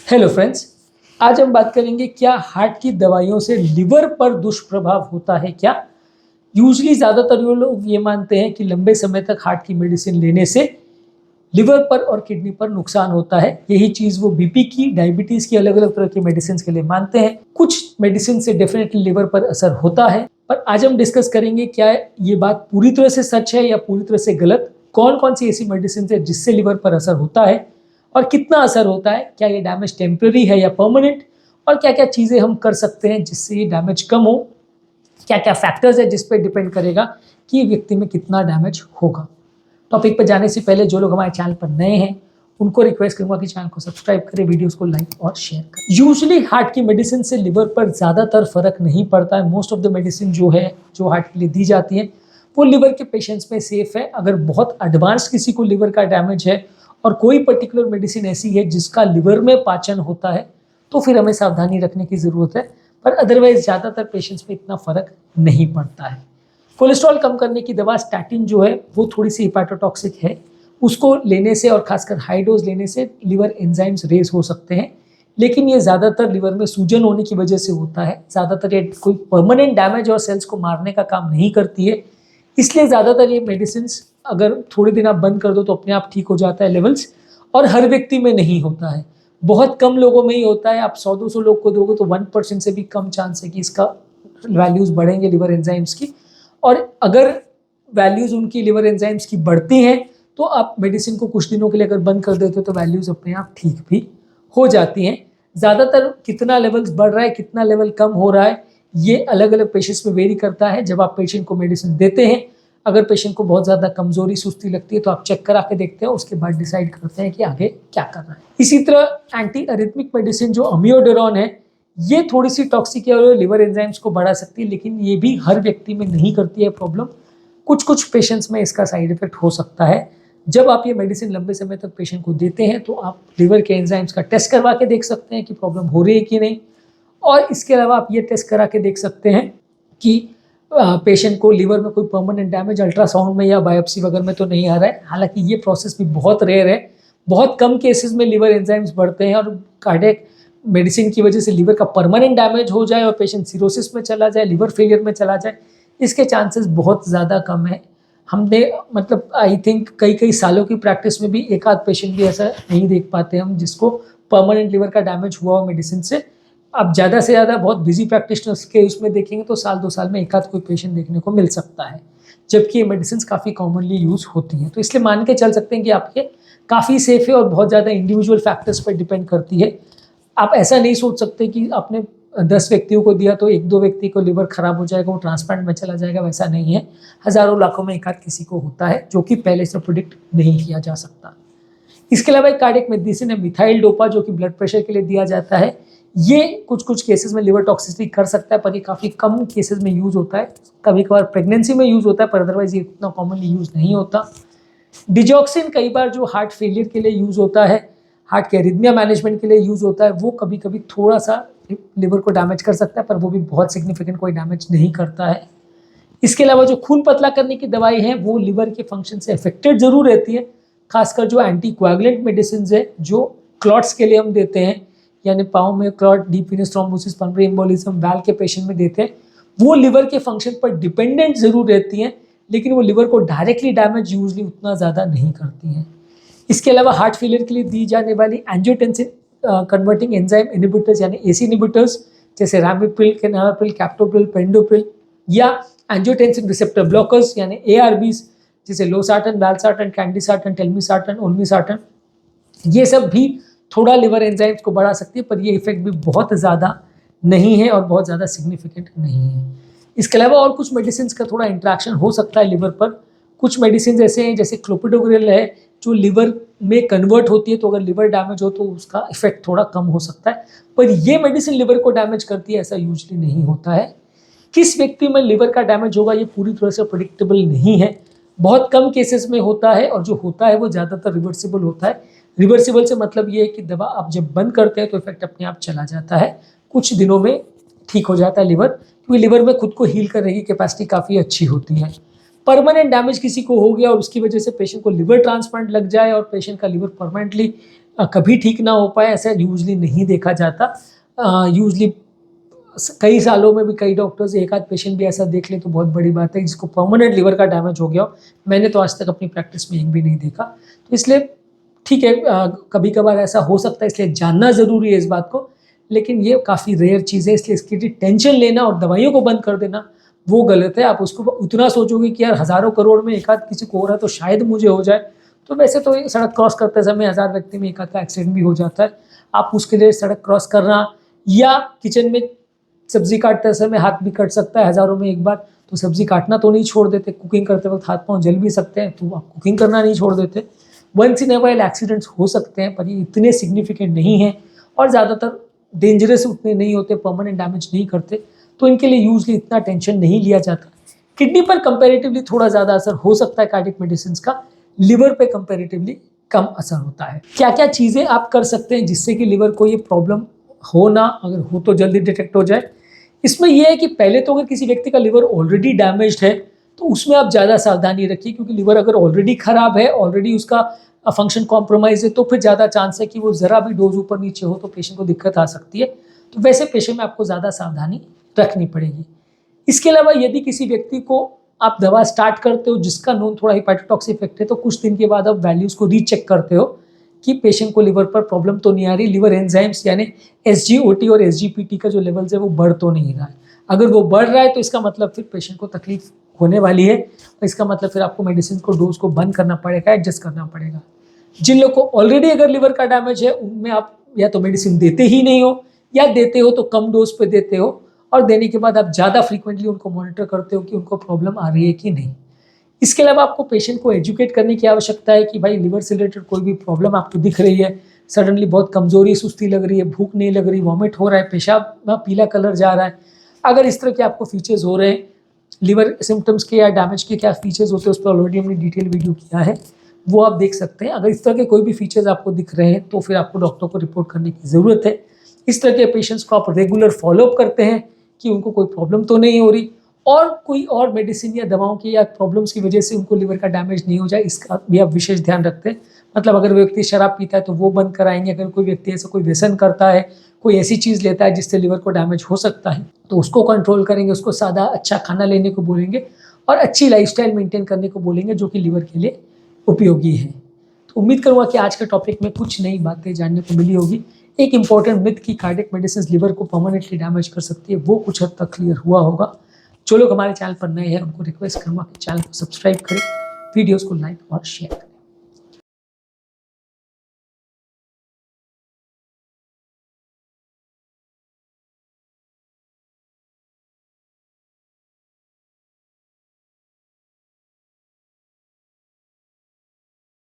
Hello friends, आज हम बात करेंगे क्या हार्ट की दवाइयों से लिवर पर दुष्प्रभाव होता है क्या। यूजली ज़्यादातर लोग ये मानते हैं कि लंबे समय तक हार्ट की मेडिसिन लेने से लिवर पर और किडनी पर नुकसान होता है। यही चीज़ वो बीपी की, डायबिटीज़ की, अलग अलग तरह की मेडिसिन के लिए मानते हैं। कुछ मेडिसिन से डेफिनेटली लिवर पर असर होता है, पर आज हम डिस्कस करेंगे क्या ये बात पूरी तरह से सच है या पूरी तरह से गलत। कौन कौन सी ऐसी मेडिसिन है जिससे लिवर पर असर होता है और कितना असर होता है, क्या ये डैमेज टेम्पररी है या परमानेंट, और क्या क्या चीज़ें हम कर सकते हैं जिससे ये डैमेज कम हो। क्या क्या फैक्टर्स है जिस पर डिपेंड करेगा कि व्यक्ति में कितना डैमेज होगा। टॉपिक पर जाने से पहले जो लोग हमारे चैनल पर नए हैं उनको रिक्वेस्ट करूंगा कि चैनल को सब्सक्राइब करें, वीडियोस को लाइक और शेयर करें। यूजुअली हार्ट की मेडिसिन से लिवर पर ज़्यादातर फर्क नहीं पड़ता है। मोस्ट ऑफ द मेडिसिन जो हार्ट के लिए दी जाती है वो लिवर के पेशेंट्स में सेफ है। अगर बहुत एडवांस किसी को लिवर का डैमेज है और कोई पर्टिकुलर मेडिसिन ऐसी है जिसका लिवर में पाचन होता है तो फिर हमें सावधानी रखने की ज़रूरत है, पर अदरवाइज ज़्यादातर पेशेंट्स में इतना फ़र्क नहीं पड़ता है। कोलेस्ट्रॉल कम करने की दवा स्टैटिन जो है वो थोड़ी सी हिपैटोटॉक्सिक है। उसको लेने से और खासकर हाई डोज लेने से लिवर एंजाइम्स रेज हो सकते हैं, लेकिन ये ज़्यादातर लिवर में सूजन होने की वजह से होता है। ज़्यादातर ये कोई परमानेंट डैमेज और सेल्स को मारने का काम नहीं करती है, इसलिए ज़्यादातर ये मेडिसिन अगर थोड़े दिन आप बंद कर दो तो अपने आप ठीक हो जाता है लेवल्स, और हर व्यक्ति में नहीं होता है, बहुत कम लोगों में ही होता है। आप 100-200 लोग को दोगे तो 1% से भी कम चांस है कि इसका वैल्यूज़ बढ़ेंगे लिवर एंजाइम्स की, और अगर वैल्यूज़ उनकी लिवर एंजाइम्स की बढ़ती हैं तो आप मेडिसिन को कुछ दिनों के लिए अगर बंद कर देते हो तो वैल्यूज़ अपने आप ठीक भी हो जाती हैं। ज़्यादातर कितना लेवल्स बढ़ रहा है, कितना लेवल कम हो रहा है, ये अलग अलग पेशेंट्स में वेरी करता है। जब आप पेशेंट को मेडिसिन देते हैं, अगर पेशेंट को बहुत ज़्यादा कमजोरी सुस्ती लगती है तो आप चेक करा के देखते हैं, उसके बाद डिसाइड करते हैं कि आगे क्या करना है। इसी तरह एंटी अरिथमिक मेडिसिन जो अमियोडोरॉन है ये थोड़ी सी टॉक्सिक है और लिवर एंजाइम्स को बढ़ा सकती है, लेकिन ये भी हर व्यक्ति में नहीं करती है प्रॉब्लम। कुछ कुछ पेशेंट्स में इसका साइड इफेक्ट हो सकता है। जब आप ये मेडिसिन लंबे समय तक पेशेंट को देते हैं तो आप लिवर के एंजाइम्स का टेस्ट करवा के देख सकते हैं कि प्रॉब्लम हो रही है कि नहीं, और इसके अलावा आप ये टेस्ट करा के देख सकते हैं कि पेशेंट को लिवर में कोई परमानेंट डैमेज अल्ट्रासाउंड में या बायोप्सी वगैरह में तो नहीं आ रहा है। हालांकि ये प्रोसेस भी बहुत रेयर है, बहुत कम केसेस में लिवर एंजाइम्स बढ़ते हैं और कार्डियक मेडिसिन की वजह से लिवर का परमानेंट डैमेज हो जाए और पेशेंट सिरोसिस में चला जाए, लिवर फेलियर में चला जाए, इसके चांसेस बहुत ज़्यादा कम है। हमने मतलब आई थिंक कई सालों की प्रैक्टिस में भी एक आध पेशेंट भी ऐसा नहीं देख पाते हम जिसको परमानेंट लिवर का डैमेज हुआ हो मेडिसिन से। अब ज़्यादा से ज़्यादा बहुत बिजी प्रैक्टिशनर्स के उसमें देखेंगे तो साल 2 साल में एक आध कोई पेशेंट देखने को मिल सकता है, जबकि ये मेडिसिन काफ़ी कॉमनली यूज़ होती हैं। तो इसलिए मान के चल सकते हैं कि आपके काफ़ी सेफ है और बहुत ज़्यादा इंडिविजुअल फैक्टर्स पर डिपेंड करती है। आप ऐसा नहीं सोच सकते कि आपने 10 व्यक्तियों को दिया तो 1-2 व्यक्ति को लिवर खराब हो जाएगा, वो ट्रांसप्लांट में चला जाएगा, वैसा नहीं है। हज़ारों लाखों में एक आध किसी को होता है, जो कि पहले से प्रिडिक्ट नहीं किया जा सकता। इसके अलावा एक कार्डियक मेडिसिन है मिथाइल डोपा, जो कि ब्लड प्रेशर के लिए दिया जाता है। ये कुछ केसेस में लिवर टॉक्सिसिटी कर सकता है, पर ये काफ़ी कम केसेस में यूज़ होता है। कभी कभार प्रेगनेंसी में यूज़ होता है, पर अदरवाइज ये इतना कॉमनली यूज़ नहीं होता। डिजॉक्सिन कई बार जो हार्ट फेलियर के लिए यूज़ होता है, हार्ट के एरिथमिया मैनेजमेंट के लिए यूज़ होता है, वो कभी कभी थोड़ा सा लिवर को डैमेज कर सकता है, पर वो भी बहुत सिग्निफिकेंट कोई डैमेज नहीं करता है। इसके अलावा जो खून पतला करने की दवाई है वो लिवर के फंक्शन से अफेक्टेड जरूर रहती है। खासकर जो एंटी कोएगुलेंट मेडिसिन है जो क्लॉट्स के लिए हम देते हैं, यानी पाँव में clot, deep venous thrombosis, pulmonary embolism, वैल के पेशेंट में देते हैं, वो लिवर के फंक्शन पर डिपेंडेंट जरूर रहती हैं, लेकिन वो लिवर को डायरेक्टली डैमेज यूजली उतना ज़्यादा नहीं करती हैं। इसके अलावा हार्ट फेलियर के लिए दी जाने वाली एंजियोटेंसिन कन्वर्टिंग एंजाइम इनिबिटर्स यानी एसी इनिबिटर्स जैसे रामिप्रिल, केनापिल, कैप्टोप्रिल, पेंडोप्रिल, या एंजियोटेंसिन रिसेप्टर ब्लॉकर्स यानी एआरबीज जैसे लोसार्टन, वैल्सार्टन, कैंडिसार्टन, टेल्मिसार्टन, ओल्मिसार्टन, ये सब भी थोड़ा लिवर एंजाइम्स को बढ़ा सकती है, पर ये इफेक्ट भी बहुत ज़्यादा नहीं है और बहुत ज़्यादा सिग्निफिकेंट नहीं है। इसके अलावा और कुछ मेडिसिन का थोड़ा इंट्रैक्शन हो सकता है लिवर पर। कुछ मेडिसिन ऐसे हैं जैसे क्लोपिडोग्रिल है जो लिवर में कन्वर्ट होती है, तो अगर लिवर डैमेज हो तो उसका इफेक्ट थोड़ा कम हो सकता है, पर ये मेडिसिन लिवर को डैमेज करती है ऐसा यूजली नहीं होता है। किस व्यक्ति में लिवर का डैमेज होगा ये पूरी तरह से प्रेडिक्टेबल नहीं है, बहुत कम केसेस में होता है, और जो होता है वो ज़्यादातर रिवर्सिबल होता है। रिवर्सिबल से मतलब ये है कि दवा आप जब बंद करते हैं तो इफेक्ट अपने आप चला जाता है, कुछ दिनों में ठीक हो जाता है लिवर, क्योंकि लिवर में खुद को हील करने की कैपेसिटी काफ़ी अच्छी होती है। परमानेंट डैमेज किसी को हो गया और उसकी वजह से पेशेंट को लिवर ट्रांसप्लांट लग जाए और पेशेंट का लिवर परमानेंटली कभी ठीक ना हो पाए ऐसा यूजली नहीं देखा जाता। यूजली कई सालों में भी कई डॉक्टर्स एक आध पेशेंट भी ऐसा देख ले तो बहुत बड़ी बात है जिसको परमानेंट लिवर का डैमेज हो गया हो। मैंने तो आज तक अपनी प्रैक्टिस में एक भी नहीं देखा। तो इसलिए ठीक है, कभी कभार ऐसा हो सकता है, इसलिए जानना ज़रूरी है इस बात को, लेकिन ये काफ़ी रेयर चीज़ है। इसलिए इसके लिए टेंशन लेना और दवाइयों को बंद कर देना वो गलत है। आप उसको उतना सोचोगे कि यार हज़ारों करोड़ में एक आध किसी को हो रहा है तो शायद मुझे हो जाए। तो वैसे तो सड़क क्रॉस करते समय 1000 व्यक्ति में एक आध का एक्सीडेंट भी हो जाता है। आप उसके लिए सड़क क्रॉस करना या किचन में सब्जी काटते समय हाथ भी कट सकता है हज़ारों में एक बार, तो सब्जी काटना तो नहीं छोड़ देते। कुकिंग करते वक्त हाथ पांव जल भी सकते हैं तो आप कुकिंग करना नहीं छोड़ देते। Once in a while accidents हो सकते हैं पर ये इतने सिग्निफिकेंट नहीं हैं और ज़्यादातर डेंजरस उतने नहीं होते, परमानेंट डैमेज नहीं करते, तो इनके लिए यूजली इतना टेंशन नहीं लिया जाता। किडनी पर कंपैरेटिवली थोड़ा ज़्यादा असर हो सकता है कार्डियक मेडिसिन का, लिवर पे कंपैरेटिवली कम असर होता है। क्या क्या चीज़ें आप कर सकते हैं जिससे कि लिवर को ये प्रॉब्लम हो ना, अगर हो तो जल्दी डिटेक्ट हो जाए। इसमें यह है कि पहले तो अगर किसी व्यक्ति का लिवर ऑलरेडी डैमेज्ड है तो उसमें आप ज़्यादा सावधानी रखिए, क्योंकि लिवर अगर ऑलरेडी खराब है, ऑलरेडी उसका फंक्शन कॉम्प्रोमाइज है, तो फिर ज़्यादा चांस है कि वो ज़रा भी डोज ऊपर नीचे हो तो पेशेंट को दिक्कत आ सकती है। तो वैसे पेशेंट में आपको ज़्यादा सावधानी रखनी पड़ेगी। इसके अलावा यदि किसी व्यक्ति को आप दवा स्टार्ट करते हो जिसका नोन थोड़ा हिपैटोटॉक्सिक इफेक्ट है, तो कुछ दिन के बाद आप वैल्यूज़ को रीचेक करते हो कि पेशेंट को लिवर पर प्रॉब्लम तो नहीं आ रही, लिवर एंजाइम्स यानी SGOT और SGPT का जो लेवल्स है वो बढ़ तो नहीं रहा है। अगर वो बढ़ रहा है तो इसका मतलब फिर पेशेंट को तकलीफ होने वाली है, और इसका मतलब फिर आपको मेडिसिन को डोज को बंद करना पड़ेगा, एडजस्ट करना पड़ेगा। जिन लोग को ऑलरेडी अगर लिवर का डैमेज है उनमें आप या तो मेडिसिन देते ही नहीं हो या देते हो तो कम डोज पे देते हो, और देने के बाद आप ज़्यादा फ्रीक्वेंटली उनको मॉनिटर करते हो कि उनको प्रॉब्लम आ रही है कि नहीं। इसके अलावा आपको पेशेंट को एजुकेट करने की आवश्यकता है कि भाई लिवर से रिलेटेड कोई भी प्रॉब्लम आपको दिख रही है, सडनली बहुत कमजोरी सुस्ती लग रही है, भूख नहीं लग रही, वॉमिट हो रहा है, पेशाब में पीला कलर जा रहा है, अगर इस तरह के आपको फीचर्स हो रहे हैं, लिवर सिम्टम्स के या डैमेज के क्या फीचर्स होते हैं उस पर ऑलरेडी हमने डिटेल वीडियो किया है, वो आप देख सकते हैं। अगर इस तरह के कोई भी फीचर्स आपको दिख रहे हैं तो फिर आपको डॉक्टर को रिपोर्ट करने की ज़रूरत है। इस तरह के पेशेंट्स को आप रेगुलर फॉलोअप करते हैं कि उनको कोई प्रॉब्लम तो नहीं हो रही, और कोई और मेडिसिन या दवाओं की या प्रॉब्लम्स की वजह से उनको लिवर का डैमेज नहीं हो जाए, इसका भी आप विशेष ध्यान रखते हैं। मतलब अगर व्यक्ति शराब पीता है तो वो बंद कराएंगे, अगर कोई व्यक्ति ऐसा कोई व्यसन करता है, कोई ऐसी चीज़ लेता है जिससे लिवर को डैमेज हो सकता है, तो उसको कंट्रोल करेंगे, उसको सादा अच्छा खाना लेने को बोलेंगे और अच्छी लाइफस्टाइल मेंटेन करने को बोलेंगे जो कि लिवर के लिए उपयोगी है। तो उम्मीद करूँगा कि आज के टॉपिक में कुछ नई बातें जानने को मिली होगी। एक इंपॉर्टेंट मिथ की कार्डियक मेडिसिन लिवर को परमानेंटली डैमेज कर सकती है, वो कुछ हद तक क्लियर हुआ होगा। जो लोग हमारे चैनल पर नए हैं उनको रिक्वेस्ट करूँगा कि चैनल को सब्सक्राइब करें, वीडियोज़ को लाइक और शेयर करें।